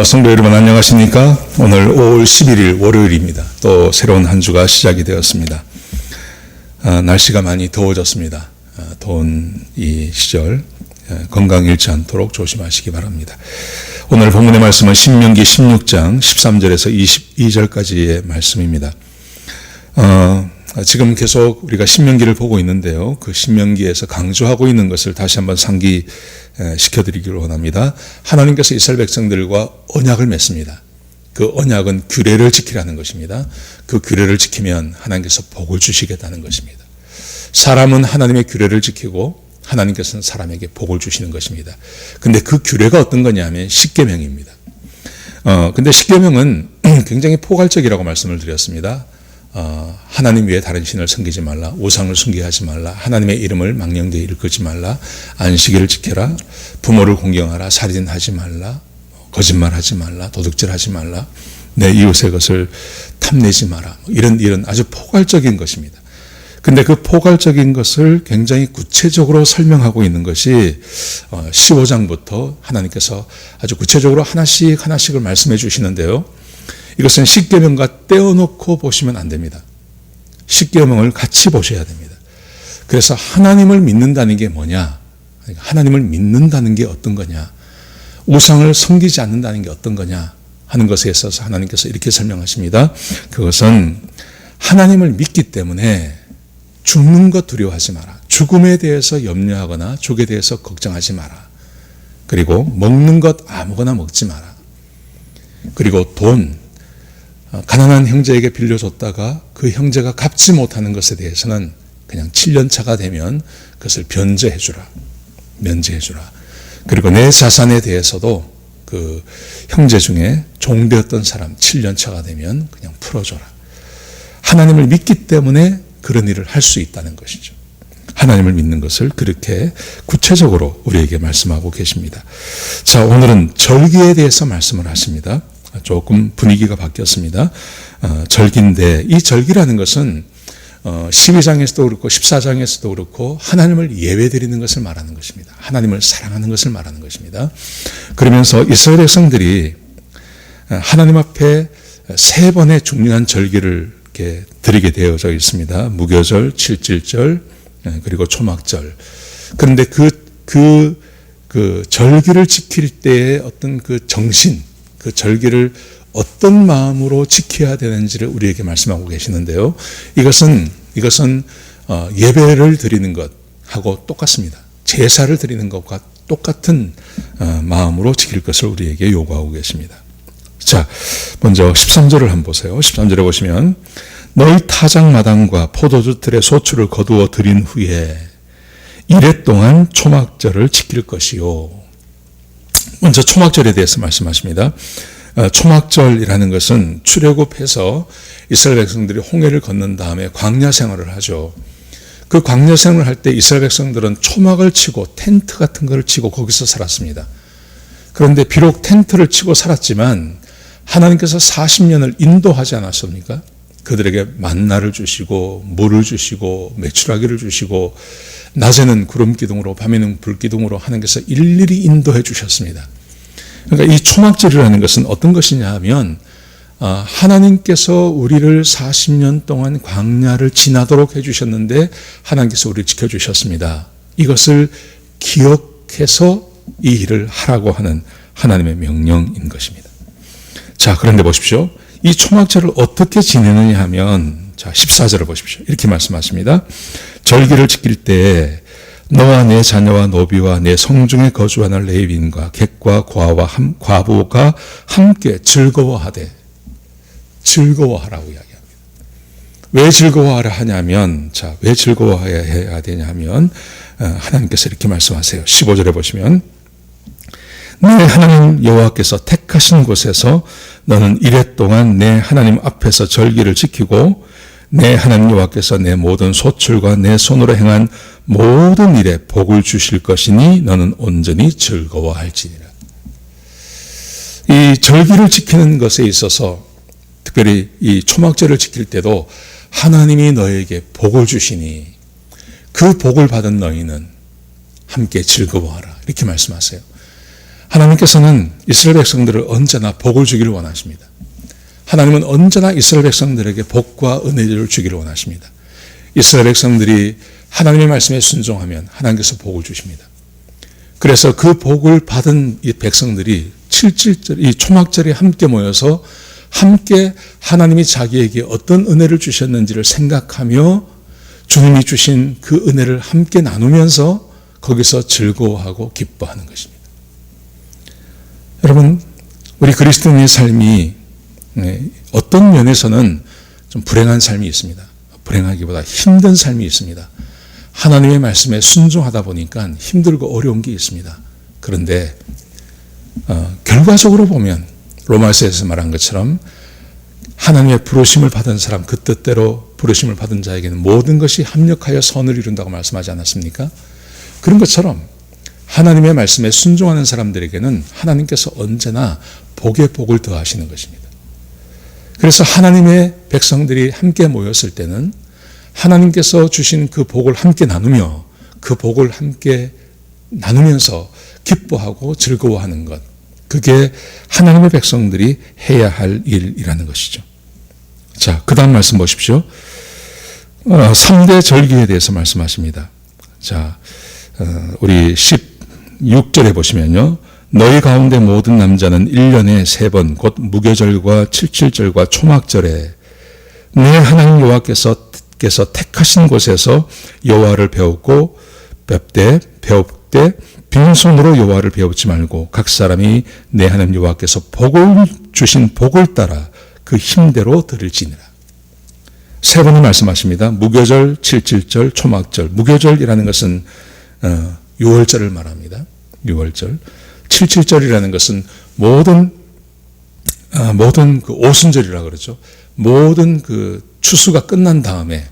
성도 여러분 안녕하십니까? 오늘 5월 11일 월요일입니다. 또 새로운 한 주가 시작이 되었습니다. 날씨가 많이 더워졌습니다. 더운 이 시절 건강 잃지 않도록 조심하시기 바랍니다. 오늘 본문의 말씀은 신명기 16장 13절에서 22절까지의 말씀입니다. 지금 계속 우리가 신명기를 보고 있는데요. 그 신명기에서 강조하고 있는 것을 다시 한번 상기시켜드리기를 원합니다. 하나님께서 이스라엘 백성들과 언약을 맺습니다. 그 언약은 규례를 지키라는 것입니다. 그 규례를 지키면 하나님께서 복을 주시겠다는 것입니다. 사람은 하나님의 규례를 지키고 하나님께서는 사람에게 복을 주시는 것입니다. 근데 그 규례가 어떤 거냐면 십계명입니다. 근데 십계명은 굉장히 포괄적이라고 말씀을 드렸습니다. 하나님 외에 다른 신을 섬기지 말라, 우상을 숭배하지 말라, 하나님의 이름을 망령되이 일컫지 말라, 안식일을 지켜라, 부모를 공경하라, 살인하지 말라, 거짓말하지 말라, 도둑질하지 말라, 내 이웃의 것을 탐내지 마라. 이런 아주 포괄적인 것입니다. 근데 그 포괄적인 것을 굉장히 구체적으로 설명하고 있는 것이 15장부터 하나님께서 아주 구체적으로 하나씩을 말씀해 주시는데요. 이것은 십계명과 떼어놓고 보시면 안 됩니다. 십계명을 같이 보셔야 됩니다. 그래서 하나님을 믿는다는 게 뭐냐? 하나님을 믿는다는 게 어떤 거냐? 우상을 섬기지 않는다는 게 어떤 거냐? 하는 것에 있어서 하나님께서 이렇게 설명하십니다. 그것은 하나님을 믿기 때문에 죽는 것 두려워하지 마라. 죽음에 대해서 염려하거나 죽에 대해서 걱정하지 마라. 그리고 먹는 것 아무거나 먹지 마라. 그리고 돈, 가난한 형제에게 빌려줬다가 그 형제가 갚지 못하는 것에 대해서는 그냥 7년 차가 되면 그것을 면제해주라. 그리고 내 자산에 대해서도 그 형제 중에 종되었던 사람 7년 차가 되면 그냥 풀어줘라. 하나님을 믿기 때문에 그런 일을 할 수 있다는 것이죠. 하나님을 믿는 것을 그렇게 구체적으로 우리에게 말씀하고 계십니다. 자, 오늘은 절기에 대해서 말씀을 하십니다. 조금 분위기가 바뀌었습니다. 절기인데 이 절기라는 것은 12장에서도 그렇고 14장에서도 그렇고 하나님을 예배드리는 것을 말하는 것입니다. 하나님을 사랑하는 것을 말하는 것입니다. 그러면서 이스라엘 백성들이 하나님 앞에 세 번의 중요한 절기를 이렇게 드리게 되어져 있습니다. 무교절, 칠칠절, 그리고 초막절. 그런데 그 절기를 지킬 때의 어떤 그 정신, 그 절기를 어떤 마음으로 지켜야 되는지를 우리에게 말씀하고 계시는데요. 이것은 예배를 드리는 것하고 똑같습니다. 제사를 드리는 것과 똑같은 마음으로 지킬 것을 우리에게 요구하고 계십니다. 자, 먼저 13절을 한번 보세요. 13절에 보시면 너희 타작마당과 포도주 틀에 소출을 거두어 드린 후에 이래 동안 초막절을 지킬 것이요. 먼저 초막절에 대해서 말씀하십니다. 초막절이라는 것은 출애굽해서 이스라엘 백성들이 홍해를 건넌 다음에 광야 생활을 하죠. 그 광야 생활을 할 때 이스라엘 백성들은 초막을 치고 텐트 같은 것을 치고 거기서 살았습니다. 그런데 비록 텐트를 치고 살았지만 하나님께서 40년을 인도하지 않았습니까? 그들에게 만나를 주시고 물을 주시고 메추라기를 주시고 낮에는 구름 기둥으로 밤에는 불 기둥으로 하나님께서 일일이 인도해 주셨습니다. 그러니까 이 초막절이라는 것은 어떤 것이냐 하면 하나님께서 우리를 40년 동안 광야를 지나도록 해주셨는데 하나님께서 우리를 지켜주셨습니다. 이것을 기억해서 이 일을 하라고 하는 하나님의 명령인 것입니다. 자, 그런데 보십시오. 이 초막절을 어떻게 지내느냐 하면, 자, 14절을 보십시오. 이렇게 말씀하십니다. 절기를 지킬 때 너와 내 자녀와 노비와 내 성중에 거주하는 레위인과 객과 과부가 함께 즐거워하되, 즐거워하라고 이야기합니다. 왜 즐거워하라 하냐면, 자, 왜 즐거워해야 되냐면 하나님께서 이렇게 말씀하세요. 15절에 보시면 내 하나님 여호와께서 택하신 곳에서 너는 이래 동안 내 하나님 앞에서 절기를 지키고 내 하나님 여호와께서 내 모든 소출과 내 손으로 행한 모든 일에 복을 주실 것이니 너는 온전히 즐거워할지니라. 이 절기를 지키는 것에 있어서 특별히 이 초막절을 지킬 때도 하나님이 너에게 복을 주시니 그 복을 받은 너희는 함께 즐거워하라. 이렇게 말씀하세요. 하나님께서는 이스라엘 백성들을 언제나 복을 주기를 원하십니다. 하나님은 언제나 이스라엘 백성들에게 복과 은혜를 주기를 원하십니다. 이스라엘 백성들이 하나님의 말씀에 순종하면 하나님께서 복을 주십니다. 그래서 그 복을 받은 이 백성들이 7.7절, 이 초막절에 함께 모여서 함께 하나님이 자기에게 어떤 은혜를 주셨는지를 생각하며 주님이 주신 그 은혜를 함께 나누면서 거기서 즐거워하고 기뻐하는 것입니다. 여러분, 우리 그리스도인의 삶이 어떤 면에서는 좀 불행한 삶이 있습니다. 불행하기보다 힘든 삶이 있습니다. 하나님의 말씀에 순종하다 보니까 힘들고 어려운 게 있습니다. 그런데 결과적으로 보면 로마서에서 말한 것처럼 하나님의 부르심을 받은 사람, 그 뜻대로 부르심을 받은 자에게는 모든 것이 합력하여 선을 이룬다고 말씀하지 않았습니까? 그런 것처럼 하나님의 말씀에 순종하는 사람들에게는 하나님께서 언제나 복에 복을 더하시는 것입니다. 그래서 하나님의 백성들이 함께 모였을 때는 하나님께서 주신 그 복을 함께 나누며 그 복을 함께 나누면서 기뻐하고 즐거워하는 것, 그게 하나님의 백성들이 해야 할 일이라는 것이죠. 자, 그 다음 말씀 보십시오. 3대 절기에 대해서 말씀하십니다. 자, 우리 16절에 보시면요. 너희 가운데 모든 남자는 1년에 3번 곧 무교절과 7.7절과 초막절에 내 하나님 여호와께서 택하신 곳에서 여호와를 배우고 배웁되 빈손으로 여호와를 배우지 말고 각 사람이 내 하나님 여호와께서 복을 주신 복을 따라 그 힘대로 들을지니라. 3번을 말씀하십니다. 무교절, 7.7절, 초막절. 무교절이라는 것은 6월절을 말합니다. 6월절. 7.7절이라는 것은 모든 그 오순절이라 그러죠. 모든 그 추수가 끝난 다음에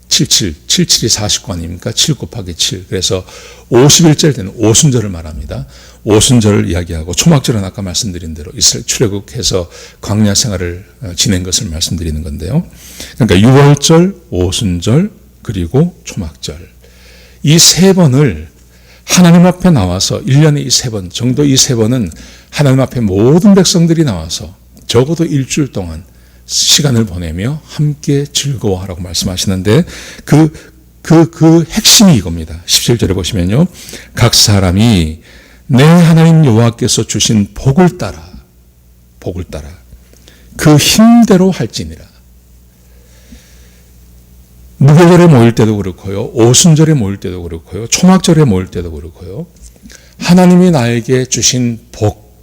77이 49 아닙니까? 7 곱하기 7. 그래서 50일째 되는 오순절을 말합니다. 오순절을 이야기하고 초막절은 아까 말씀드린 대로 이스라엘 출애굽해서 광야 생활을 지낸 것을 말씀드리는 건데요. 그러니까 6월절, 오순절, 그리고 초막절. 이 3번을 하나님 앞에 나와서 1년에 이 3번 정도, 이 3번은 하나님 앞에 모든 백성들이 나와서 적어도 일주일 동안 시간을 보내며 함께 즐거워하라고 말씀하시는데 그 핵심이 이겁니다. 17절에 보시면요. 각 사람이 내 하나님 여호와께서 주신 복을 따라 그 힘대로 할지니라. 무교절에 모일 때도 그렇고요. 오순절에 모일 때도 그렇고요. 초막절에 모일 때도 그렇고요. 하나님이 나에게 주신 복,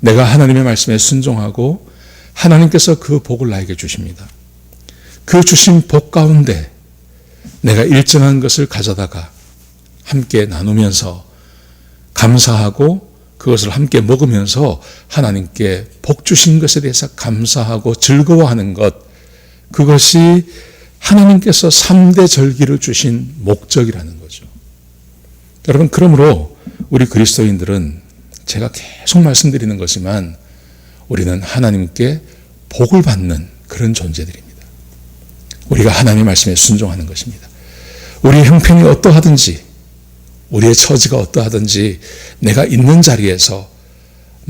내가 하나님의 말씀에 순종하고 하나님께서 그 복을 나에게 주십니다. 그 주신 복 가운데 내가 일정한 것을 가져다가 함께 나누면서 감사하고 그것을 함께 먹으면서 하나님께 복 주신 것에 대해서 감사하고 즐거워하는 것, 그것이 하나님께서 3대 절기를 주신 목적이라는 거죠. 여러분, 그러므로 우리 그리스도인들은 제가 계속 말씀드리는 것이지만 우리는 하나님께 복을 받는 그런 존재들입니다. 우리가 하나님의 말씀에 순종하는 것입니다. 우리의 형편이 어떠하든지, 우리의 처지가 어떠하든지 내가 있는 자리에서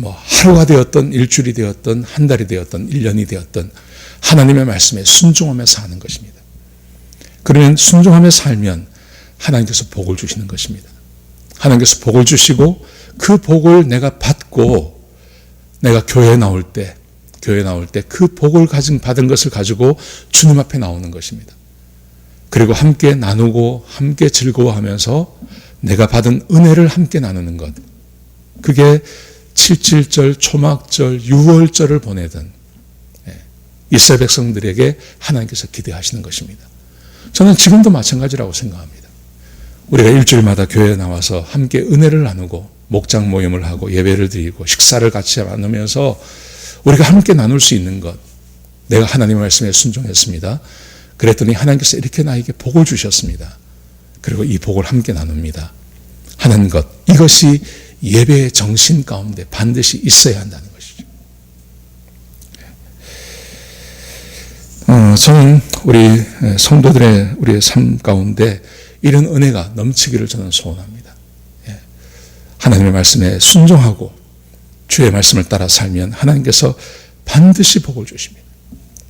하루가 되었던 일주일이 되었던 한 달이 되었던 1년이 되었던 하나님의 말씀에 순종하며 사는 것입니다. 그러면 순종하며 살면 하나님께서 복을 주시는 것입니다. 하나님께서 복을 주시고 그 복을 내가 받고 내가 교회에 나올 때 그 복을 받은 것을 가지고 주님 앞에 나오는 것입니다. 그리고 함께 나누고 함께 즐거워하면서 내가 받은 은혜를 함께 나누는 것. 그게 7.7절, 초막절, 6월절을 보내던 이스라엘 백성들에게 하나님께서 기대하시는 것입니다. 저는 지금도 마찬가지라고 생각합니다. 우리가 일주일마다 교회에 나와서 함께 은혜를 나누고 목장 모임을 하고 예배를 드리고 식사를 같이 나누면서 우리가 함께 나눌 수 있는 것, 내가 하나님의 말씀에 순종했습니다. 그랬더니 하나님께서 이렇게 나에게 복을 주셨습니다. 그리고 이 복을 함께 나눕니다. 하는 것, 이것이 예배의 정신 가운데 반드시 있어야 한다는 것이죠. 저는 우리 성도들의 우리의 삶 가운데 이런 은혜가 넘치기를 저는 소원합니다. 하나님의 말씀에 순종하고 주의 말씀을 따라 살면 하나님께서 반드시 복을 주십니다.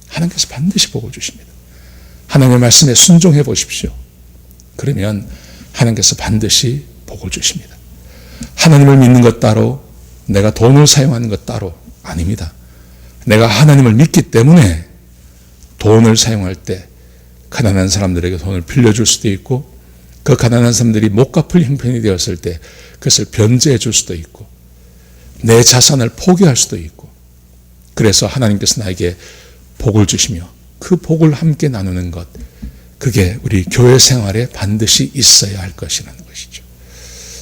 하나님께서 반드시 복을 주십니다. 하나님의 말씀에 순종해 보십시오. 그러면 하나님께서 반드시 복을 주십니다. 하나님을 믿는 것 따로, 내가 돈을 사용하는 것 따로 아닙니다. 내가 하나님을 믿기 때문에 돈을 사용할 때 가난한 사람들에게 돈을 빌려줄 수도 있고, 그 가난한 사람들이 못 갚을 형편이 되었을 때 그것을 변제해 줄 수도 있고, 내 자산을 포기할 수도 있고, 그래서 하나님께서 나에게 복을 주시며 그 복을 함께 나누는 것, 그게 우리 교회 생활에 반드시 있어야 할 것이라는 것이죠.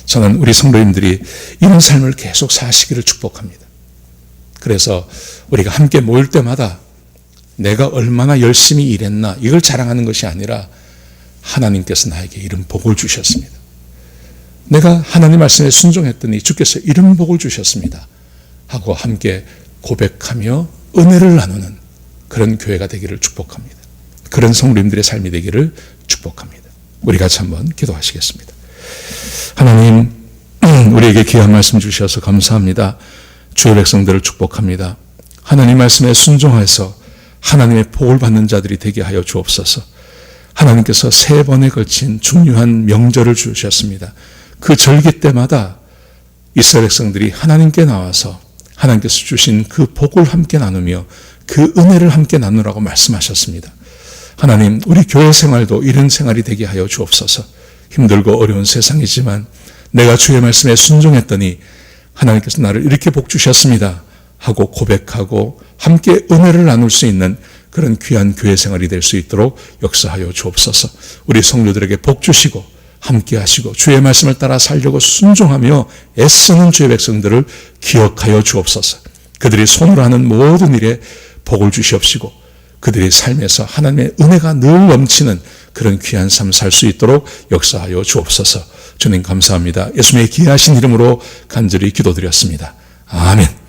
저는 우리 성도님들이 이런 삶을 계속 사시기를 축복합니다. 그래서 우리가 함께 모일 때마다 내가 얼마나 열심히 일했나 이걸 자랑하는 것이 아니라 하나님께서 나에게 이런 복을 주셨습니다. 내가 하나님 말씀에 순종했더니 주께서 이런 복을 주셨습니다 하고 함께 고백하며 은혜를 나누는 그런 교회가 되기를 축복합니다. 그런 성도님들의 삶이 되기를 축복합니다. 우리 같이 한번 기도하시겠습니다. 하나님, 우리에게 귀한 말씀 주셔서 감사합니다. 주의 백성들을 축복합니다. 하나님 말씀에 순종해서 하나님의 복을 받는 자들이 되게 하여 주옵소서. 하나님께서 3번에 걸친 중요한 명절을 주셨습니다. 그 절기 때마다 이스라엘 백성들이 하나님께 나와서 하나님께서 주신 그 복을 함께 나누며 그 은혜를 함께 나누라고 말씀하셨습니다. 하나님, 우리 교회 생활도 이런 생활이 되게 하여 주옵소서. 힘들고 어려운 세상이지만 내가 주의 말씀에 순종했더니 하나님께서 나를 이렇게 복 주셨습니다 하고 고백하고 함께 은혜를 나눌 수 있는 그런 귀한 교회 생활이 될 수 있도록 역사하여 주옵소서. 우리 성도들에게 복 주시고 함께 하시고 주의 말씀을 따라 살려고 순종하며 애쓰는 주의 백성들을 기억하여 주옵소서. 그들이 손으로 하는 모든 일에 복을 주시옵시고 그들의 삶에서 하나님의 은혜가 늘 넘치는 그런 귀한 삶 살 수 있도록 역사하여 주옵소서. 주님 감사합니다. 예수님의 귀하신 이름으로 간절히 기도드렸습니다. 아멘.